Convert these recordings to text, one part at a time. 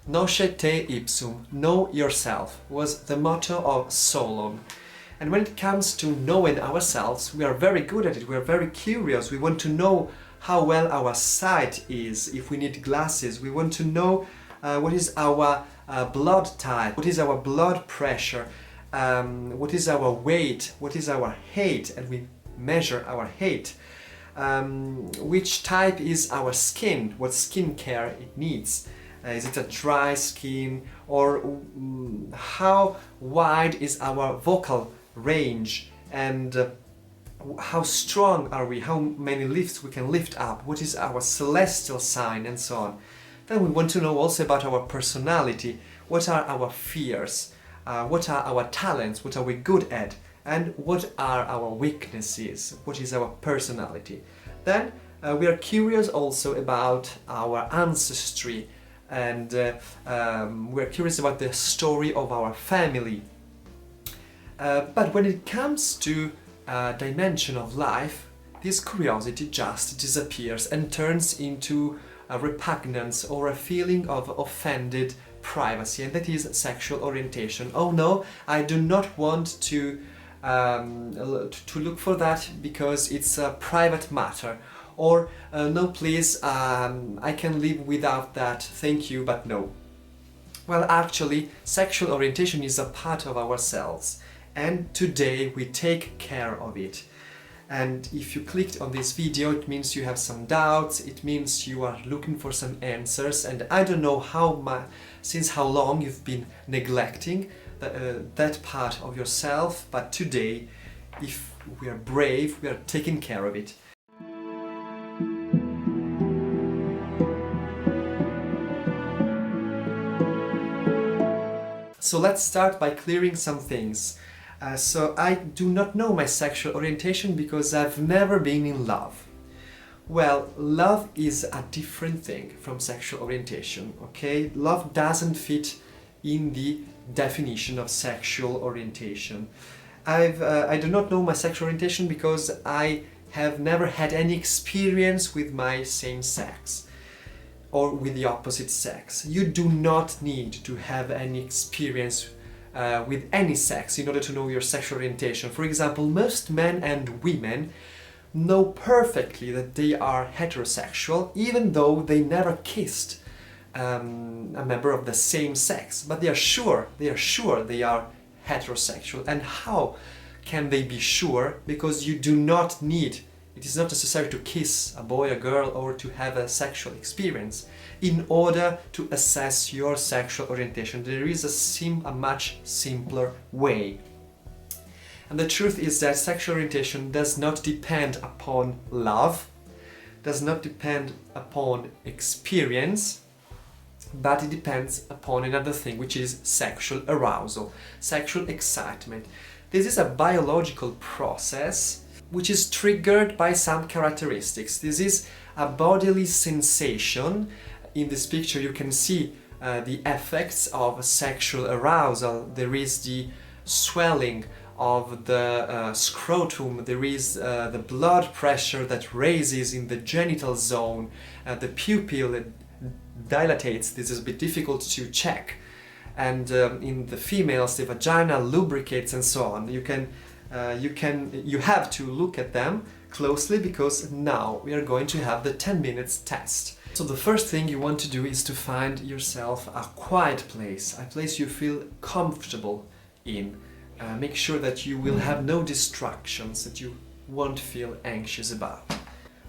Nosce te ipsum, know yourself, was the motto of Solon. And when it comes to knowing ourselves, we are very good at it, we are very curious, we want to know how well our sight is, if we need glasses, we want to know what is our blood type, what is our blood pressure, what is our weight, what is our height, and we measure our height. Which type is our skin, what skin care it needs. Is it a dry skin, or how wide is our vocal range, and how strong are we, how many lifts we can lift up, what is our celestial sign, and so on. Then we want to know also about our personality, what are our fears, what are our talents, what are we good at, and what are our weaknesses, what is our personality. Then we are curious also about our ancestry, and we're curious about the story of our family. But when it comes to dimension of life, this curiosity just disappears and turns into a repugnance or a feeling of offended privacy, and that is sexual orientation. Oh no, I do not want to look for that because it's a private matter. Or no please, I can live without that, thank you, but no. Well, actually, sexual orientation is a part of ourselves, and today we take care of it. And if you clicked on this video, it means you have some doubts, it means you are looking for some answers, and I don't know since how long you've been neglecting that part of yourself, but today, if we are brave, we are taking care of it. So let's start by clearing some things. So I do not know my sexual orientation because I've never been in love. Well, love is a different thing from sexual orientation, okay? Love doesn't fit in the definition of sexual orientation. I do not know my sexual orientation because I have never had any experience with my same sex or with the opposite sex. You do not need to have any experience with any sex in order to know your sexual orientation. For example, most men and women know perfectly that they are heterosexual, even though they never kissed a member of the same sex, but they are sure they are heterosexual. And how can they be sure? Because you do not need, it is not necessary to kiss a boy, a girl, or to have a sexual experience in order to assess your sexual orientation. There is a much simpler way. And the truth is that sexual orientation does not depend upon love, does not depend upon experience, but it depends upon another thing, which is sexual arousal, sexual excitement. This is a biological process which is triggered by some characteristics. This is a bodily sensation. In this picture you can see the effects of sexual arousal. There is the swelling of the scrotum, there is the blood pressure that raises in the genital zone, the pupil dilates. This is a bit difficult to check, and in the females the vagina lubricates and so on. You have to look at them closely because now we are going to have the 10 minutes test. So the first thing you want to do is to find yourself a quiet place, a place you feel comfortable in. Make sure that you will have no distractions, that you won't feel anxious about.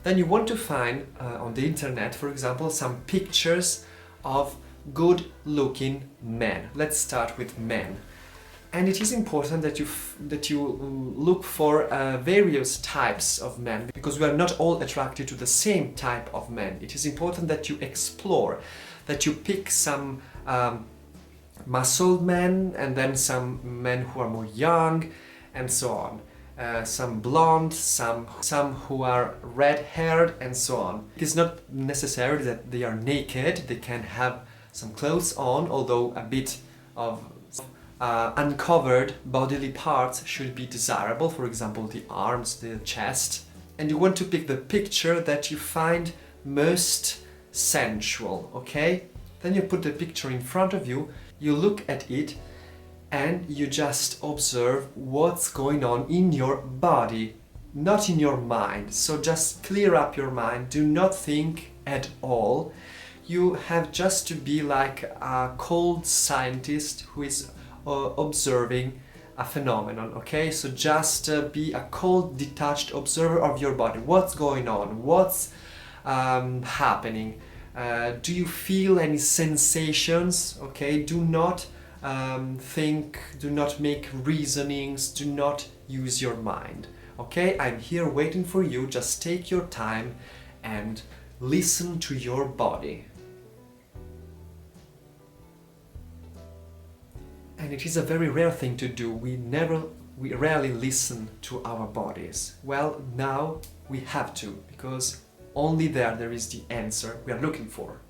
Then you want to find on the internet, for example, some pictures of good-looking men. Let's start with men. And it is important that you look for various types of men, because we are not all attracted to the same type of men. It is important that you explore, that you pick some muscled men, and then some men who are more young, and so on. Some blonde, some who are red-haired, and so on. It is not necessary that they are naked. They can have some clothes on, although a bit of uncovered bodily parts should be desirable, for example the arms, the chest. And you want to pick the picture that you find most sensual, okay? Then you put the picture in front of you, you look at it, and you just observe what's going on in your body, not in your mind. So just clear up your mind, do not think at all. You have just to be like a cold scientist who is observing a phenomenon, okay? So just be a cold, detached observer of your body. What's going on? What's happening? Do you feel any sensations? Okay, do not think, do not make reasonings, do not use your mind. Okay, I'm here waiting for you. Just take your time and listen to your body. And it is a very rare thing to do. We rarely listen to our bodies. Well, now we have to, because only there is the answer we are looking for.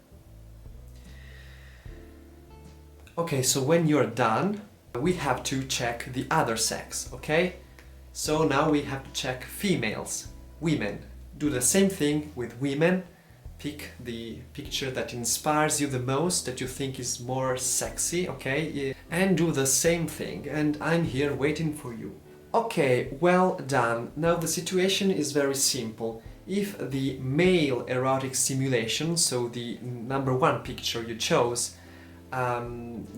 Okay, so when you're done, we have to check the other sex, okay? So now we have to check females, women. Do the same thing with women. Pick the picture that inspires you the most, that you think is more sexy, okay? And do the same thing, and I'm here waiting for you. Okay, well done. Now the situation is very simple. If the male erotic stimulation, so the number one picture you chose,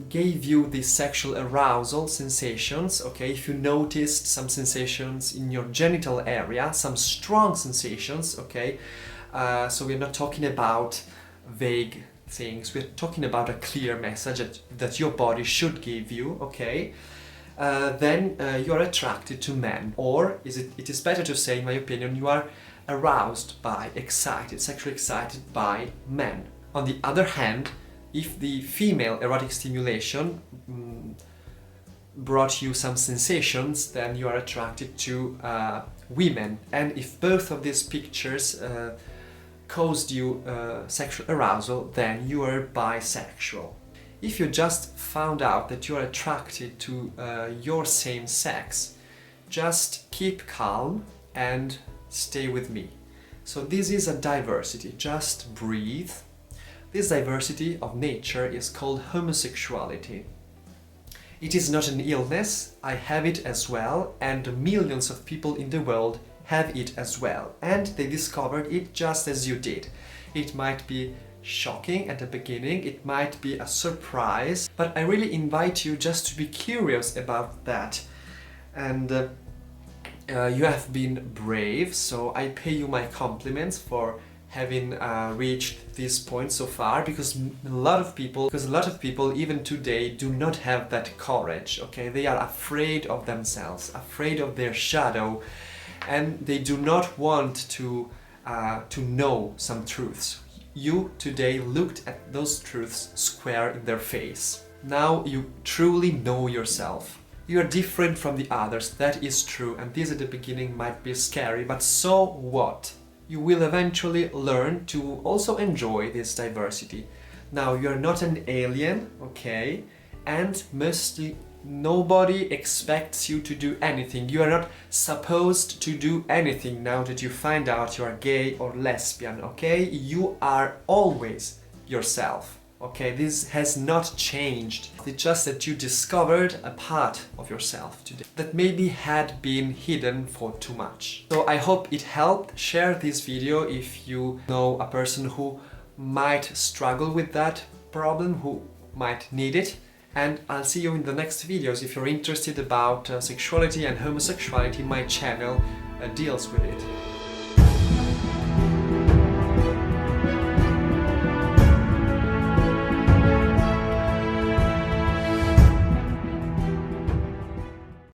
gave you the sexual arousal sensations, okay, if you noticed some sensations in your genital area, some strong sensations, okay, so we're not talking about vague things, we're talking about a clear message that your body should give you, okay, then you are attracted to men, or it is better to say, in my opinion, you are aroused by, sexually excited by men. On the other hand, if the female erotic stimulation brought you some sensations, then you are attracted to women. And if both of these pictures caused you sexual arousal, then you are bisexual. If you just found out that you are attracted to your same sex, just keep calm and stay with me. So this is a diversity, just breathe. This diversity of nature is called homosexuality. It is not an illness, I have it as well, and millions of people in the world have it as well, and they discovered it just as you did. It might be shocking at the beginning, it might be a surprise, but I really invite you just to be curious about that. And you have been brave, so I pay you my compliments for having reached this point so far, because a lot of people even today do not have that courage, okay? They are afraid of themselves, afraid of their shadow, and they do not want to know some truths. You today looked at those truths square in their face. Now you truly know yourself. You are different from the others, that is true, and this at the beginning might be scary, but so what? You will eventually learn to also enjoy this diversity. Now, you're not an alien, okay? And mostly nobody expects you to do anything. You are not supposed to do anything now that you find out you are gay or lesbian, okay? You are always yourself, okay? This has not changed. It's just that you discovered a part of yourself today that maybe had been hidden for too much. So I hope it helped. Share this video if you know a person who might struggle with that problem, who might need it. And I'll see you in the next videos. If you're interested about sexuality and homosexuality, my channel deals with it.